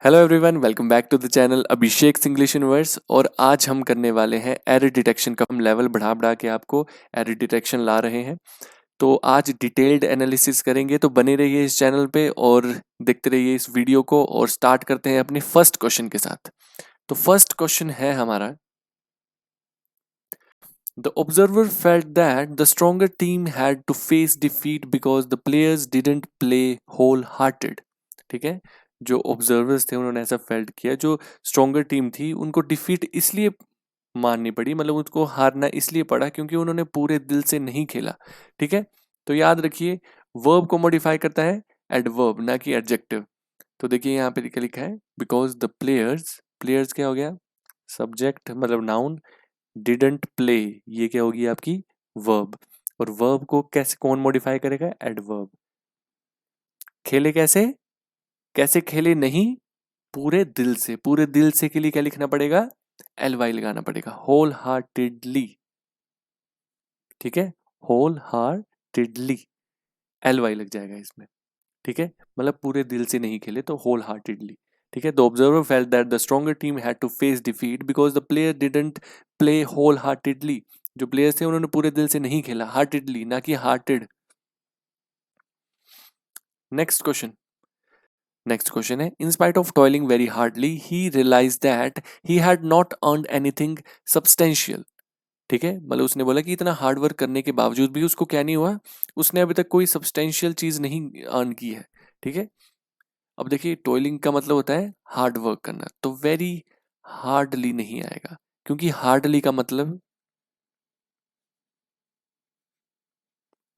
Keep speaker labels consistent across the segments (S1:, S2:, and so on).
S1: Hello everyone, welcome back to the channel Abhishek English Universe. और आज हम करने वाले हैं एरर डिटेक्शन का। हम लेवल बढ़ा बढ़ा के आपको एरर डिटेक्शन ला रहे हैं। तो आज डिटेल्ड एनालिसिस करेंगे, तो बने रहिए इस चैनल पे और देखते रहिए इस वीडियो को। और स्टार्ट करते हैं अपने फर्स्ट क्वेश्चन के साथ। तो फर्स्ट क्वेश्चन है हमारा, the observer felt that the stronger team had to face defeat because the players didn't play whole hearted. ठीक है, जो ऑब्जर्वर्स थे उन्होंने ऐसा फेल्ट किया, जो स्ट्रॉन्गर टीम थी उनको डिफीट इसलिए माननी पड़ी, मतलब उसको हारना इसलिए पड़ा क्योंकि उन्होंने पूरे दिल से नहीं खेला। ठीक है, तो याद रखिए वर्ब को मॉडिफाई करता है एडवर्ब, ना कि एडजेक्टिव। तो देखिए यहाँ पे लिखा है बिकॉज द प्लेयर्स, प्लेयर्स क्या हो गया, सब्जेक्ट मतलब नाउन, डिडंट प्ले ये क्या होगी आपकी वर्ब। और वर्ब को कैसे कौन मॉडिफाई करेगा, एडवर्ब। खेले कैसे, कैसे खेले नहीं, पूरे दिल से। पूरे दिल से के लिए क्या लिखना पड़ेगा, एल वाई लगाना पड़ेगा, होल हार्टेडली। ठीक है, होल हार्टेडली एल वाई लग जाएगा इसमें। ठीक है, मतलब पूरे दिल से नहीं खेले तो होल हार्टेडली। ठीक है, the observer felt that the stronger team had to face defeat because the player didn't play whole heartedly. जो प्लेयर्स थे उन्होंने पूरे दिल से नहीं खेला, हार्टेडली ना कि hearted. Next question, next question है, in spite of toiling very hardly he realise that he had not earned anything substantial. ठीक है, मतलब उसने बोला कि इतना हार्ड वर्क करने के बावजूद भी उसको क्या नहीं हुआ, उसने अभी तक कोई सब्सटेंशियल चीज नहीं अर्न की है। ठीक है, अब देखिए टॉयलिंग का मतलब होता है हार्ड वर्क करना, तो वेरी हार्डली नहीं आएगा, क्योंकि हार्डली का मतलब,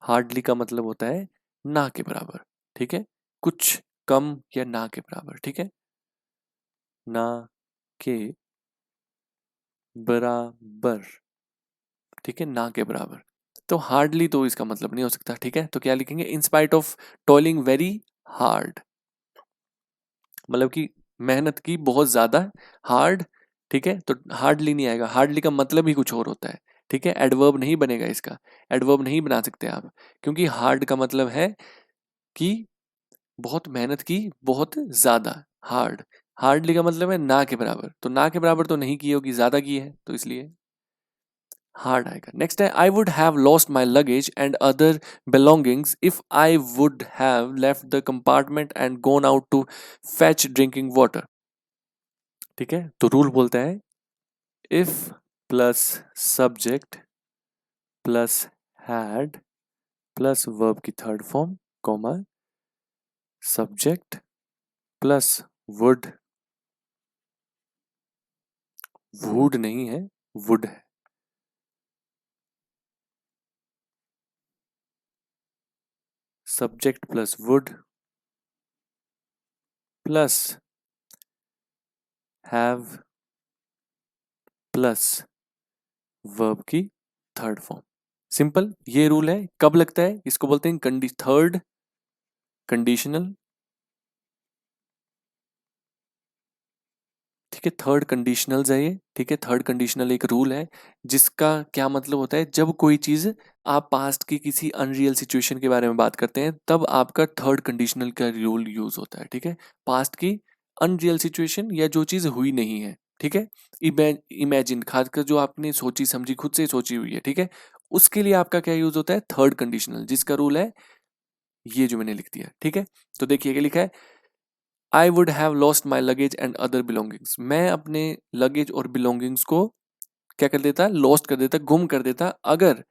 S1: हार्डली का मतलब होता है ना के बराबर। ठीक है, कुछ कम या ना के बराबर। ठीक है, ना के बराबर। ठीक है, ना के बराबर। तो हार्डली तो इसका मतलब नहीं हो सकता। ठीक है, तो क्या लिखेंगे, इन spite of toiling very hard, मतलब कि मेहनत की बहुत ज्यादा, हार्ड। ठीक है, तो हार्डली नहीं आएगा, हार्डली का मतलब ही कुछ और होता है। ठीक है, एडवर्ब नहीं बनेगा इसका, एडवर्ब नहीं बना सकते आप, क्योंकि हार्ड का मतलब है कि बहुत मेहनत की, बहुत ज्यादा। हार्ड, हार्डली का मतलब है ना के बराबर, तो ना के बराबर तो नहीं की होगी, ज्यादा की है, तो इसलिए हार्ड आएगा। नेक्स्ट है, I would have lost my luggage and other belongings if I would have left the compartment and gone out to fetch drinking water. ठीक है, तो रूल बोलता है if plus subject plus had plus verb की third form, comma, subject plus would, would नहीं है, would है। Subject plus would plus have plus verb की थर्ड फॉर्म। सिंपल, ये रूल है। कब लगता है, इसको बोलते हैं थर्ड कंडीशनल। ठीक है, थर्ड कंडीशनल है ये। ठीक है, थर्ड कंडीशनल एक रूल है, जिसका क्या मतलब होता है, जब कोई चीज आप पास्ट की किसी अनरियल सिचुएशन के बारे में बात करते हैं तब आपका थर्ड कंडीशनल का रूल यूज होता है। ठीक है, पास्ट की अनरियल सिचुएशन या जो चीज हुई नहीं है। ठीक है, इमेजिन, खासकर जो आपने सोची समझी, खुद से सोची हुई है। ठीक है, उसके लिए आपका क्या यूज होता है, थर्ड कंडीशनल, जिसका रूल है ये जो मैंने लिख दिया। ठीक है, तो देखिए क्या लिखा है, I would have lost my luggage and other belongings. मैं अपने लगेज और बिलोंगिंग्स को क्या कर देता, लॉस्ट कर देता, गुम कर देता, अगर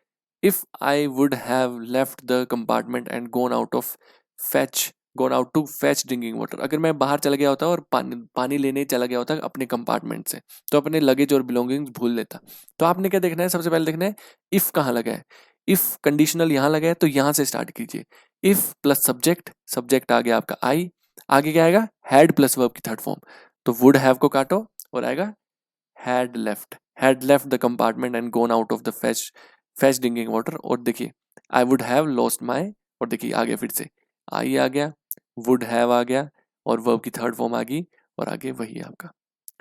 S1: if I would have left the compartment and gone out of fetch, gone out to fetch drinking water. अगर मैं बाहर चला गया होता और पानी लेने चला गया होता अपने कंपार्टमेंट से, तो अपने लगेज और बिलोंगिंग्स भूल लेता। तो आपने क्या देखना है, सबसे पहले देखना है इफ कहाँ लगा है। इफ कंडीशनल यहाँ लगा है तो यहाँ से स्टार्ट कीजिए। इफ प्लस सब्जेक्ट, सब्जेक्ट आ गया आपका आई, आगे क्या आएगा, हैड प्लस वर्ब की थर्ड फॉर्म, तो वुड हैव को काटो और आएगा had left the compartment and gone out of the fetch drinking water। और देखिए I would have lost my, और देखिए आ गया फिर से, आई आ गया, would have आ गया, और वर्ब की थर्ड फॉर्म आ गई, और आगे वही है आपका।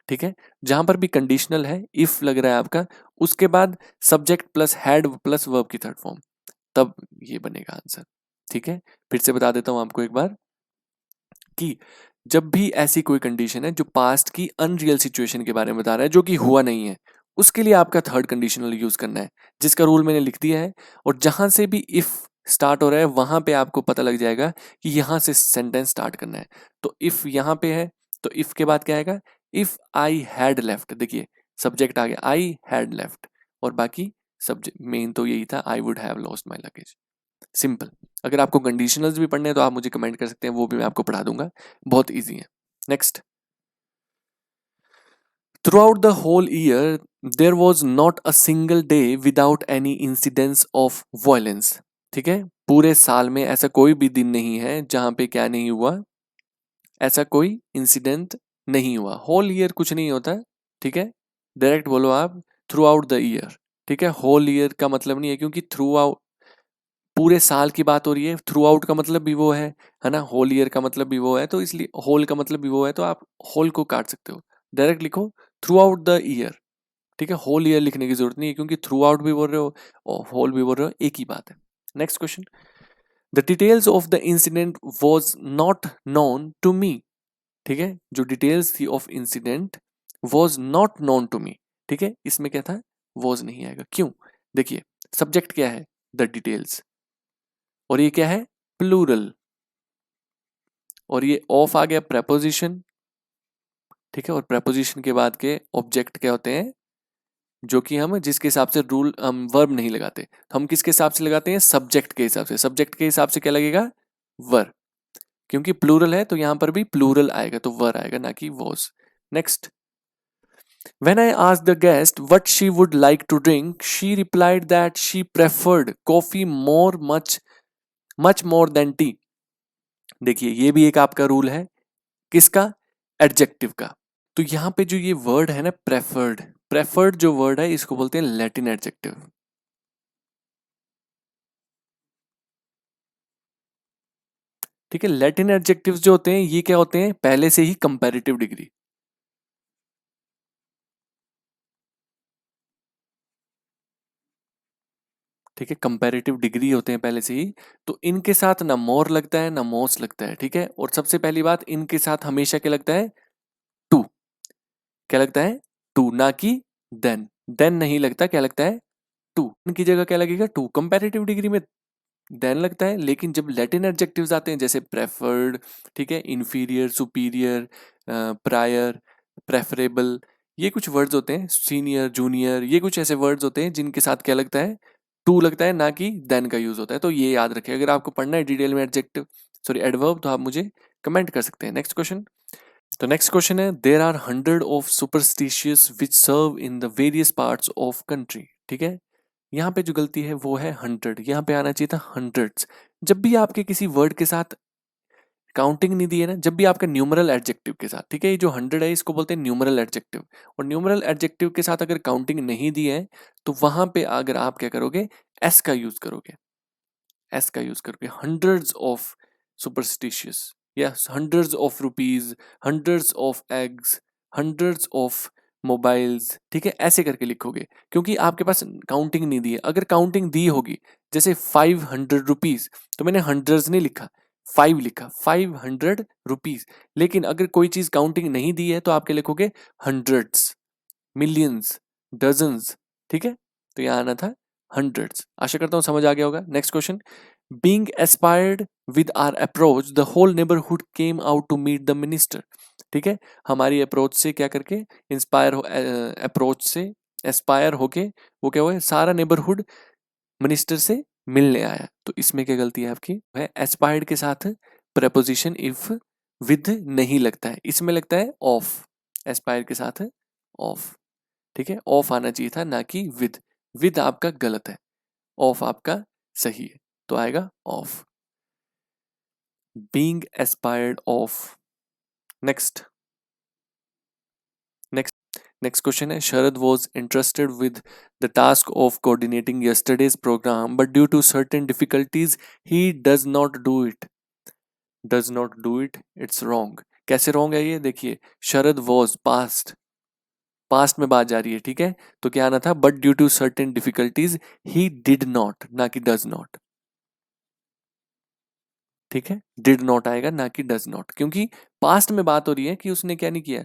S1: ठीक है, जहां पर भी कंडीशनल है, इफ लग रहा है आपका, उसके बाद subject plus had plus verb की थर्ड फॉर्म, तब ये बनेगा आंसर। ठीक है, फिर से बता देता हूं आपको एक बार कि जब भी ऐसी कोई कंडीशन है जो पास्ट की अनरियल सिचुएशन के बारे में बता रहा है जो कि हुआ नहीं है, उसके लिए आपका थर्ड कंडीशनल यूज करना है, जिसका रूल मैंने लिख दिया है। और जहां से भी इफ स्टार्ट हो रहा है वहां पे आपको पता लग जाएगा कि यहां से सेंटेंस स्टार्ट करना है। तो इफ यहां पे है तो इफ के बाद क्या आएगा, इफ आई हैड लेफ्ट, देखिए सब्जेक्ट आ गया आई हैड लेफ्ट, और बाकी सब्जेक्ट मेन तो यही था आई would have lost my luggage. Simple. अगर आपको कंडीशनल्स भी पढ़ने हैं तो आप मुझे कमेंट कर सकते हैं, वो भी मैं आपको पढ़ा दूंगा, बहुत ईजी है। Next, throughout the whole year there was not a single day without any incidence of violence. ठीक है, पूरे साल में ऐसा कोई भी दिन नहीं है जहां पे क्या नहीं हुआ, ऐसा कोई इंसिडेंट नहीं हुआ। होल ईयर कुछ नहीं होता, ठीक है, डायरेक्ट बोलो आप थ्रू आउट द ईयर। ठीक है, होल ईयर का मतलब नहीं है, क्योंकि थ्रू आउट पूरे साल की बात हो रही है, थ्रू आउट का मतलब भी वो है ना, होल ईयर का मतलब भी वो है, तो इसलिए होल का मतलब भी वो है, तो आप होल को काट सकते हो, डायरेक्ट लिखो थ्रू आउट द ईयर। ठीक है, होल ईयर लिखने की जरूरत नहीं है, क्योंकि थ्रू आउट भी बोल रहे हो और होल भी बोल रहे हो, एक ही बात है। Next question, the details of the incident was not known to me. ठीक है, जो डिटेल्स थी of incident was not known to me. ठीक है, इसमें क्या था, वॉज नहीं आएगा, क्यों, देखिए सब्जेक्ट क्या है, द डिटेल्स, और ये क्या है, प्लूरल, और ये ऑफ आ गया प्रेपोजिशन। ठीक है, और प्रेपोजिशन के बाद के ऑब्जेक्ट क्या होते हैं, जो कि हम जिसके हिसाब से रूल हम वर्ब नहीं लगाते, तो हम किसके हिसाब से लगाते हैं, सब्जेक्ट के हिसाब से। सब्जेक्ट के हिसाब से क्या लगेगा, वर, क्योंकि प्लूरल है तो यहां पर भी प्लूरल आएगा, तो वर आएगा ना कि was. Next, when I asked the guest what she would like to drink, she replied that she preferred coffee much more than tea। देखिए ये भी एक आपका रूल है, किसका, एडजेक्टिव का। तो यहां पे जो ये वर्ड है ना प्रेफर्ड, प्रेफर्ड जो वर्ड है इसको बोलते हैं लैटिन एडजेक्टिव। ठीक है, लैटिन एडजेक्टिव्स जो होते हैं ये क्या होते हैं, पहले से ही कंपैरेटिव डिग्री। ठीक है, कंपैरेटिव डिग्री होते हैं पहले से ही, तो इनके साथ ना मोर लगता है ना मोस्ट लगता है। ठीक है, और सबसे पहली बात, इनके साथ हमेशा क्या लगता है, टू। क्या लगता है, टू, ना कि देन। देन नहीं लगता, क्या लगता है, टू। इनकी जगह क्या लगेगा, टू। कंपैरेटिव डिग्री में देन लगता है, लेकिन जब लैटिन एडजेक्टिव्स आते हैं जैसे प्रेफर्ड, ठीक है, इंफीरियर, सुपीरियर, प्रायर, प्रेफरेबल, ये कुछ वर्ड्स होते हैं, सीनियर, जूनियर, ये कुछ ऐसे वर्ड्स होते हैं जिनके साथ क्या लगता है, टू लगता है, ना कि देन का यूज होता है। तो ये याद रखें, अगर आपको पढ़ना है डिटेल में एडजेक्टिव, सॉरी एडवर्ब, तो आप मुझे कमेंट कर सकते हैं। नेक्स्ट क्वेश्चन, तो नेक्स्ट क्वेश्चन है, there are 100 of superstitious which serve in the various parts of country. ठीक है, यहाँ पे जो गलती है वो है 100, यहाँ पे आना चाहिए था हंड्रेड्स। जब भी आपके किसी वर्ड के साथ काउंटिंग नहीं दी है ना, जब भी आपका न्यूमरल एडजेक्टिव के साथ, ठीक है, ये जो 100 है इसको बोलते हैं न्यूमरल एडजेक्टिव, और न्यूमरल एडजेक्टिव के साथ अगर काउंटिंग नहीं दी है तो वहां पे अगर आप क्या करोगे, एस का यूज करोगे, एस का यूज करके hundreds of superstitious, yes, hundreds of rupees, hundreds of eggs, hundreds of mobiles. ठीक है, ऐसे करके लिखोगे, क्योंकि आपके पास काउंटिंग नहीं दी है। अगर काउंटिंग दी होगी, जैसे 500 रुपीज, तो मैंने हंड्रेड्स नहीं लिखा, 5 लिखा, 500 रुपीज। लेकिन अगर कोई चीज काउंटिंग नहीं दी है तो आप क्या लिखोगे, हंड्रेड्स, मिलियंस, डजन्स। ठीक है, तो यहाँ आना था हंड्रेड्स। आशा करता हूँ समझ आ गया होगा। Next question, being aspired with our approach the whole neighbourhood came out to meet the minister. ठीक है, हमारी अप्रोच से क्या करके, इंस्पायर हो, अप्रोच से एस्पायर होके वो क्या हुआ है, सारा नेबरहुड मिनिस्टर से मिलने आया। तो इसमें क्या गलती है आपकी, है एस्पायर्ड के साथ प्रपोजिशन इफ विद नहीं लगता है, इसमें लगता है ऑफ, एस्पायर के साथ ऑफ। ठीक है, ऑफ आना चाहिए था, ना कि विद। विद आपका गलत है, ऑफ आपका सही है, तो आएगा of, being aspired of. Next, next question है, Sharad was interested with the task of coordinating yesterday's programme but due to certain difficulties he does not do it. Does not do it, it's wrong. कैसे wrong है ये, देखिए शरद was past, past में बात जा रही है, ठीक है, तो क्या आना था, but due to certain difficulties he did not, ना कि डज नॉट। ठीक है, डिड नॉट आएगा ना कि डज नॉट, क्योंकि पास्ट में बात हो रही है कि उसने क्या नहीं किया,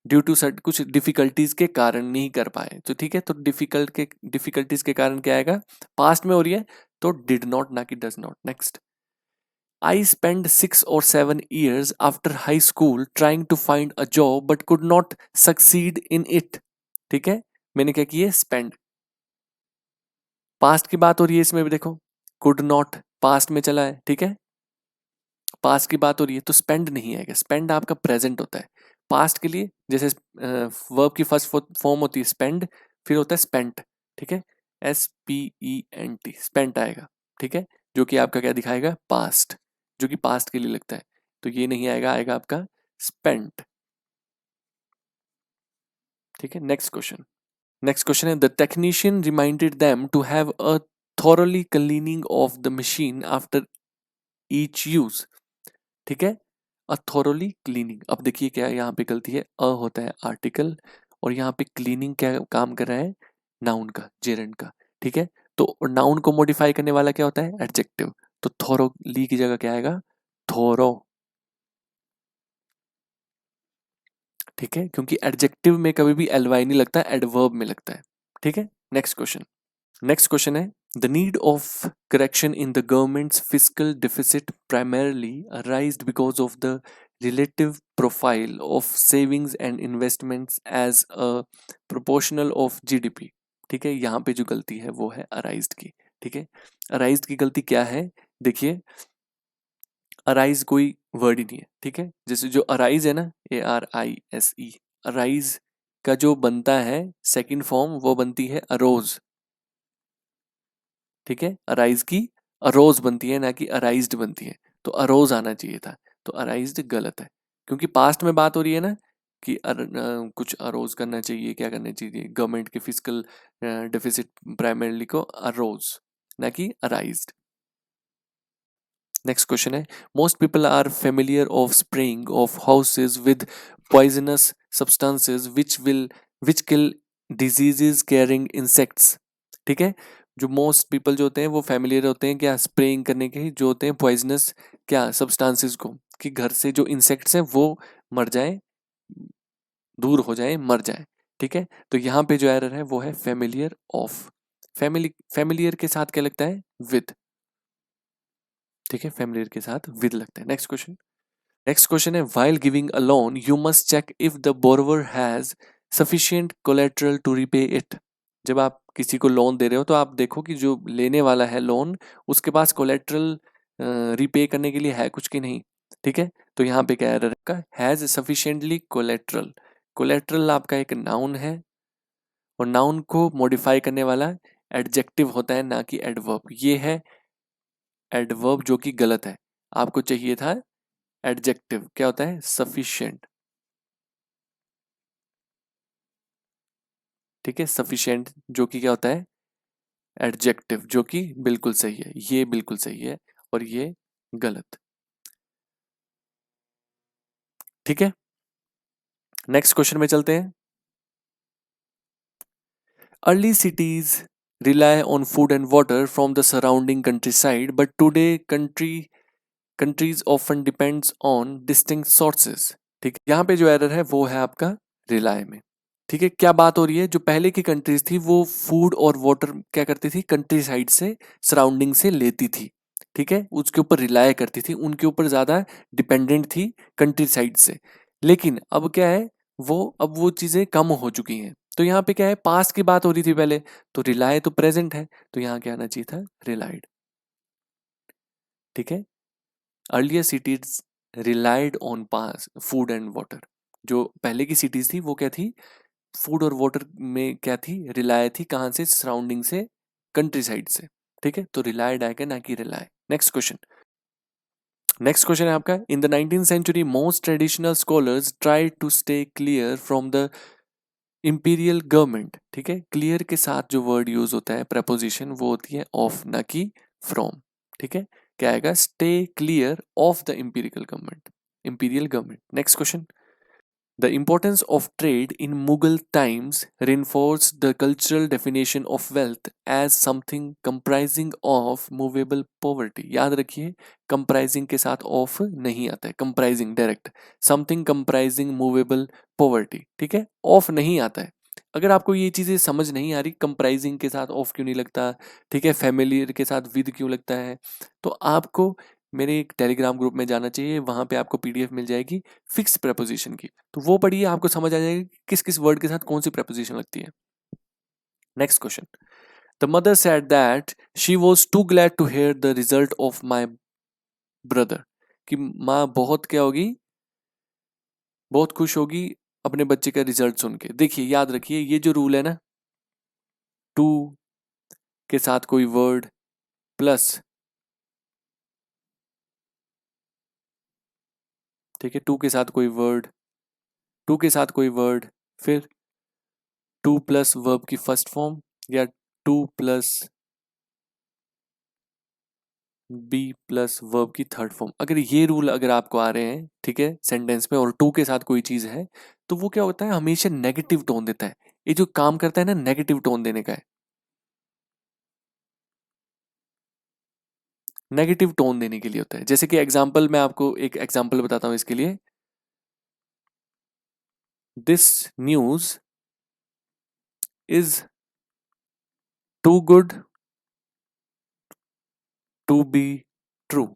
S1: ड्यू टू सट कुछ डिफिकल्टीज के कारण नहीं कर पाए, तो ठीक है, तो डिफिकल्टीज के कारण क्या आएगा, पास्ट में हो रही है, तो डिड नॉट ना कि does not. Next, I spend 6 or 7 years after high school trying to find a job but could not succeed in it. ठीक है, मैंने क्या किया, स्पेंड, पास्ट की बात हो रही है इसमें भी देखो, कुड नॉट पास्ट में चला है, ठीक है, पास्ट की बात हो रही है तो स्पेंड नहीं आएगा, स्पेंड आपका प्रेजेंट होता है। पास्ट के लिए जैसे वर्ब की फर्स्ट फॉर्म होती है स्पेंड, फिर होता है स्पेंट, ठीक है, SPENT, स्पेंट आएगा, ठीक है, जो कि आपका क्या दिखाएगा, पास्ट, जो कि पास्ट के लिए लगता है, तो ये नहीं आएगा, आएगा आपका स्पेंट। ठीक है, नेक्स्ट क्वेश्चन, नेक्स्ट क्वेश्चन है the technician reminded them to have a thoroughly cleaning of the machine after each use। ठीक है, अ थोरोली क्लीनिंग, अब देखिए क्या यहाँ पे गलती है, अ होता है आर्टिकल और यहाँ पे क्लीनिंग क्या काम कर रहा है, नाउन का, जेरेंड का, ठीक है, तो नाउन को मॉडिफाई करने वाला क्या होता है, एडजेक्टिव, तो थोरोली की जगह क्या आएगा, थोरो। ठीक है, क्योंकि एडजेक्टिव में कभी भी एलवाई नहीं लगता, एडवर्ब में लगता है। ठीक है, नेक्स्ट क्वेश्चन, नेक्स्ट क्वेश्चन है the need of correction in the governments fiscal deficit primarily arised because of the relative profile of savings and investments as a proportional of GDP। ठीक है, यहाँ पे जो गलती है वो है अराइज्ड की। ठीक है, अराइज्ड की गलती क्या है, देखिए अराइज कोई वर्ड ही नहीं है, ठीक है, जैसे जो अराइज है ना, ARISE, अराइज का जो बनता है सेकंड फॉर्म वो बनती है अरोज। ठीक है, अराइज की अरोज बनती है ना कि अराइज्ड बनती है, तो अरोज आना चाहिए था, तो अराइज्ड गलत है, क्योंकि पास्ट में बात हो रही है ना कि कुछ अरोज करना चाहिए, क्या करना चाहिए, गवर्नमेंट के फिजिकल डेफिसिट प्राइमरली को अरोज ना कि अराइज्ड। नेक्स्ट क्वेश्चन है most people are familiar of spraying of houses with poisonous substances which kill diseases carrying insects. ठीक है, जो मोस्ट पीपल जो होते हैं वो फेमिलियर होते हैं क्या, स्प्रेइंग करने के जो होते हैं पॉइजनस क्या सब्सटेंसेज को, कि घर से जो इंसेक्ट्स हैं वो मर जाए, दूर हो जाए, मर जाए। ठीक है, तो यहाँ पे जो एरर है वो है फेमिलियर ऑफ, फेमिलियर के साथ क्या लगता है, विद। ठीक है, फेमिलियर के साथ विद लगता है। नेक्स्ट क्वेश्चन, नेक्स्ट क्वेश्चन है while giving a loan you must check if the borrower has sufficient collateral to repay it. जब आप किसी को लोन दे रहे हो तो आप देखो कि जो लेने वाला है लोन उसके पास कोलेटरल रिपे करने के लिए है कुछ कि नहीं। ठीक है, तो यहाँ पे क्या एरर का, हैज सफिशिएंटली कोलेटरल, कोलेटरल आपका एक नाउन है और नाउन को मॉडिफाई करने वाला एडजेक्टिव होता है ना कि एडवर्ब, ये है एडवर्ब जो कि गलत है, आपको चाहिए था एडजेक्टिव, क्या होता है, सफिशिएंट। ठीक है, सफिशिएंट जो कि क्या होता है, एडजेक्टिव, जो कि बिल्कुल सही है, ये बिल्कुल सही है और ये गलत। ठीक है, नेक्स्ट क्वेश्चन में चलते हैं। Early cities rely on food and water from the surrounding countryside but today countries often depends on distinct sources। ठीक है, यहाँ पे जो एरर है वो है आपका रिलाय में। ठीक है, क्या बात हो रही है, जो पहले की कंट्रीज थी वो फूड और वाटर क्या करती थी, कंट्री साइड से, सराउंडिंग से लेती थी। ठीक है, उसके ऊपर रिलाय करती थी, उनके ऊपर ज्यादा डिपेंडेंट थी कंट्री साइड से। लेकिन अब क्या है, अब वो चीजें कम हो चुकी हैं, तो यहाँ पे क्या है, पास्ट की बात हो रही थी पहले, तो रिलाय तो प्रेजेंट है, तो यहाँ क्या आना चाहिए था, रिलाइड। ठीक है, earlier cities relied on pass food and water, जो पहले की सिटीज थी वो क्या थी, फूड और वाटर में क्या थी, रिलाय थी, कहाँ से, सराउंडिंग से, कंट्री साइड से। ठीक है, तो रिलायड आएगा ना कि rely. Next question, next question है आपका in the 19th century most traditional scholars try to stay clear from the imperial government. ठीक है, क्लियर के साथ जो वर्ड यूज होता है प्रेपोजिशन वो होती है ऑफ ना कि फ्रॉम। ठीक है, क्या आएगा, stay clear of the imperial government, imperial government. Next question, The importance of trade in Mughal times reinforced the cultural definition of wealth as something comprising of movable poverty. याद रखिए comprising के साथ of नहीं आता है, comprising direct, something comprising movable poverty, ठीक है, of नहीं आता है। अगर आपको ये चीज़ें समझ नहीं आ रही comprising के साथ of क्यों नहीं लगता, ठीक है, familiar के साथ with क्यों लगता है, तो आपको मेरे एक टेलीग्राम ग्रुप में जाना चाहिए, वहाँ पे आपको पीडीएफ मिल जाएगी फिक्स्ड प्रपोजिशन की, तो वो पढ़िए, आपको समझ आ जाएगा कि किस किस वर्ड के साथ कौन सी प्रपोजिशन लगती है। Next question, the mother said that she was too glad to hear the result of my brother, कि माँ बहुत क्या होगी, बहुत खुश होगी अपने बच्चे का रिजल्ट सुन के। देखिए याद रखिए ये जो रूल है ना, टू के साथ कोई वर्ड प्लस, ठीक है, टू के साथ कोई वर्ड, टू के साथ कोई वर्ड, फिर टू प्लस वर्ब की फर्स्ट फॉर्म या to plus be plus verb की थर्ड फॉर्म, अगर ये रूल अगर आपको आ रहे हैं, ठीक है, सेंटेंस में, और टू के साथ कोई चीज है, तो वो क्या होता है, हमेशा नेगेटिव टोन देता है। ये जो काम करता है ना, नेगेटिव टोन देने का है, नेगेटिव टोन देने के लिए होता है। जैसे कि एग्जाम्पल, मैं आपको एक एग्जाम्पल बताता हूं इसके लिए, this news is too good to be true,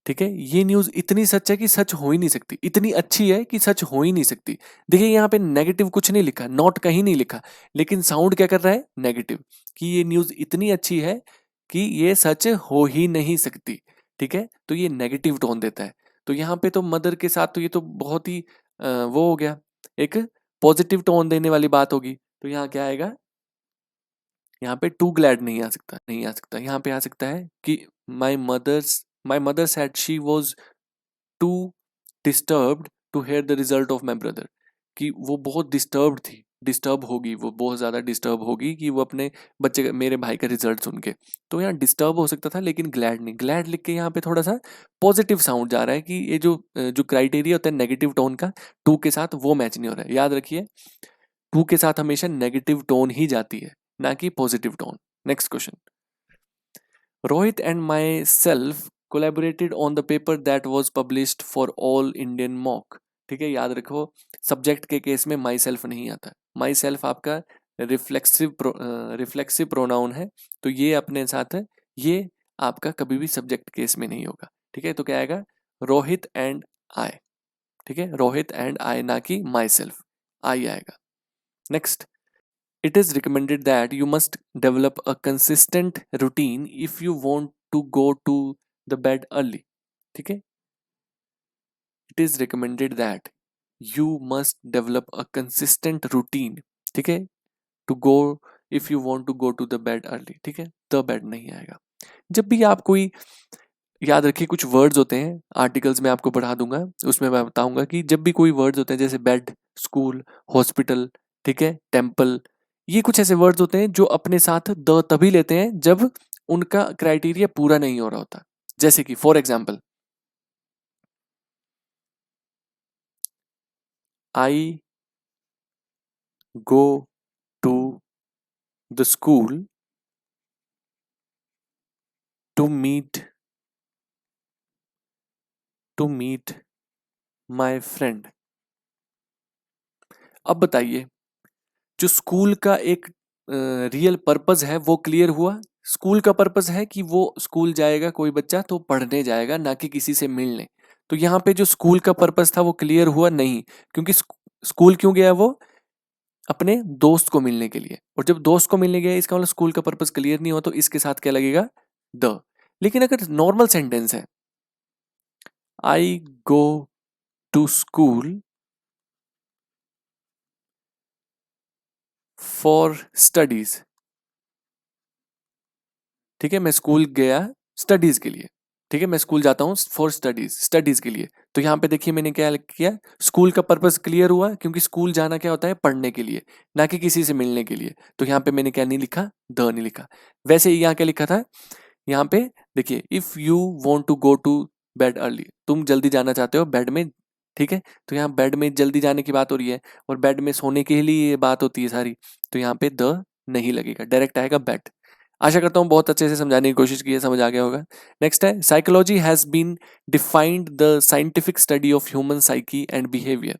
S1: ठीक है, ये न्यूज इतनी सच है कि सच हो ही नहीं सकती, इतनी अच्छी है कि सच हो ही नहीं सकती। देखिए यहाँ पे नेगेटिव कुछ नहीं लिखा, नॉट कहीं नहीं लिखा, लेकिन साउंड क्या कर रहा है, नेगेटिव, कि ये न्यूज इतनी अच्छी है कि ये सच हो ही नहीं सकती, ठीक है, तो ये नेगेटिव टोन देता है। तो यहाँ पे तो मदर के साथ तो ये तो बहुत ही वो हो गया, एक पॉजिटिव टोन देने वाली बात होगी। तो यहाँ क्या आएगा, यहाँ पे टू ग्लैड नहीं आ सकता, नहीं आ सकता, यहाँ पे आ सकता है कि my mother said she was too disturbed to hear the result of my brother, कि वो बहुत डिस्टर्ब्ड थी, डिस्टर्ब होगी, वो बहुत ज़्यादा डिस्टर्ब होगी कि वो अपने बच्चे मेरे भाई का रिजल्ट सुन के। तो यहाँ डिस्टर्ब हो सकता था लेकिन ग्लैड नहीं, ग्लैड लिख के यहाँ पे थोड़ा सा पॉजिटिव साउंड जा रहा है कि ये जो क्राइटेरिया होता है नेगेटिव टोन का, टू के साथ वो मैच नहीं हो रहा है। याद रखिए टू के साथ हमेशा नेगेटिव टोन ही जाती है, ना कि positive tone. Next question, Rohit and my self collaborated on the paper that was published for all Indian mock, ठीक है, याद रखो सब्जेक्ट के केस में माई सेल्फ नहीं आता, माई सेल्फ आपका रिफ्लेक्सिव प्रोनाउन है, तो ये अपने साथ है, ये आपका कभी भी सब्जेक्ट केस में नहीं होगा, ठीक है, तो क्या आएगा, रोहित एंड आई, ठीक है, रोहित एंड आई, ना कि माई सेल्फ, आई आएगा। Next, it is recommended that you must develop a consistent routine if you want to go to the bed early, ठीक है, it is recommended that you must develop a consistent routine, ठीक है, to go if you want to go to the bed early, ठीक है, the bed नहीं आएगा। जब भी आप कोई, याद रखिए कुछ वर्ड्स होते हैं, आर्टिकल्स में आपको पढ़ा दूंगा, उसमें मैं बताऊंगा कि जब भी कोई वर्ड्स होते हैं जैसे बेड, स्कूल, हॉस्पिटल, ठीक है, टेम्पल, ये कुछ ऐसे वर्ड्स होते हैं जो अपने साथ द तभी लेते हैं जब उनका क्राइटेरिया पूरा नहीं हो रहा होता। जैसे कि for example, I go to the school to meet my friend. अब बताइए, जो स्कूल का एक रियल पर्पस है वो क्लियर हुआ। स्कूल का पर्पस है कि वो स्कूल जाएगा कोई बच्चा तो पढ़ने जाएगा, ना कि किसी से मिलने। तो यहाँ पे जो स्कूल का पर्पस था वो क्लियर हुआ नहीं, क्योंकि स्कूल क्यों गया वो, अपने दोस्त को मिलने के लिए, और जब दोस्त को मिलने गया इसका मतलब स्कूल का पर्पस क्लियर नहीं हुआ, तो इसके साथ क्या लगेगा, द। लेकिन अगर नॉर्मल सेंटेंस है, I go to school for studies, ठीक है, मैं स्कूल गया स्टडीज के लिए, ठीक है, मैं स्कूल जाता हूँ फॉर स्टडीज के लिए। तो यहाँ पे देखिए मैंने क्या किया, स्कूल का पर्पस क्लियर हुआ, क्योंकि स्कूल जाना क्या होता है, पढ़ने के लिए, ना कि किसी से मिलने के लिए। तो यहाँ पे मैंने क्या नहीं लिखा, द नहीं लिखा। वैसे ही यहाँ क्या लिखा था, यहाँ पे देखिए, if you want to go to bed early, तुम जल्दी जाना चाहते हो बेड में ठीक है, तो यहाँ बेड में जल्दी जाने की बात हो रही है और बेड में सोने के लिए ये बात होती है सारी, तो यहाँ पे द नहीं लगेगा, डायरेक्ट आएगा बेड। आशा करता हूँ बहुत अच्छे से समझाने की कोशिश की है, समझ आ गया होगा। नेक्स्ट है, psychology has been defined the scientific study of human psyche and behaviour.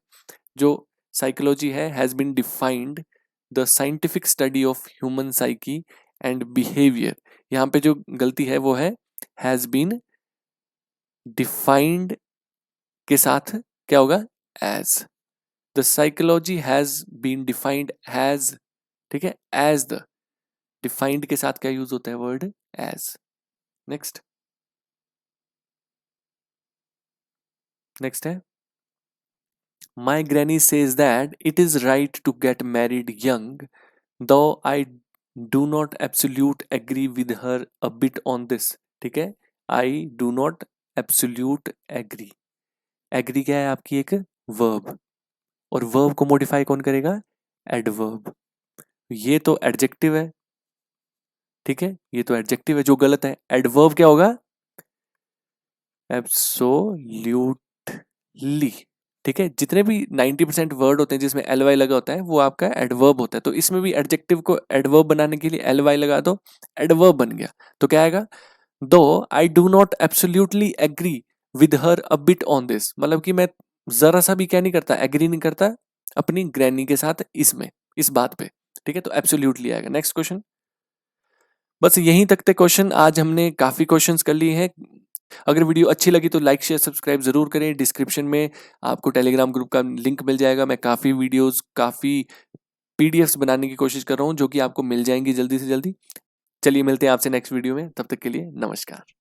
S1: जो साइकोलॉजी है has been defined the scientific study of human psyche and behaviour. यहाँ पे जो गलती है वो है हैज बीन डिफाइंड के साथ क्या होगा, as. The psychology has been defined has, ठीक है, एज द, डिफाइंड के साथ क्या यूज होता है, वर्ड एज। नेक्स्ट, नेक्स्ट है, my granny says that it is right to get married young, though I do not absolute agree with her a bit on this. ठीक है, I do not absolute agree. Agree क्या है आपकी एक verb, और verb को modify कौन करेगा, एडवर्ब। ये तो एडजेक्टिव है, ठीक है, ये तो एडजेक्टिव है, जो गलत है। एडवर्ब क्या होगा, एब्सोल्यूटली। ठीक है, जितने भी 90% वर्ड होते हैं जिसमें एल वाई लगा होता है वो आपका एडवर्ब होता है, तो इसमें भी एडजेक्टिव को एडवर्ब बनाने के लिए एल वाई लगा दो, एडवर्ब बन गया। तो क्या आएगा, though I do not absolutely agree with her a bit on this, मतलब कि मैं जरा सा भी क्या नहीं करता, एग्री नहीं करता अपनी ग्रैनी के साथ इसमें, इस बात पे। ठीक है, तो एब्सोल्यूटली आएगा। नेक्स्ट क्वेश्चन, बस यहीं तक थे क्वेश्चन, आज हमने काफी क्वेश्चंस कर लिए हैं। अगर वीडियो अच्छी लगी तो लाइक शेयर सब्सक्राइब जरूर करें। डिस्क्रिप्शन में आपको टेलीग्राम ग्रुप का लिंक मिल जाएगा। मैं काफी वीडियोस, काफी पीडीएफ्स बनाने की कोशिश कर रहा हूँ जो कि आपको मिल जाएंगी जल्दी से जल्दी। चलिए मिलते हैं आपसे नेक्स्ट वीडियो में, तब तक के लिए नमस्कार।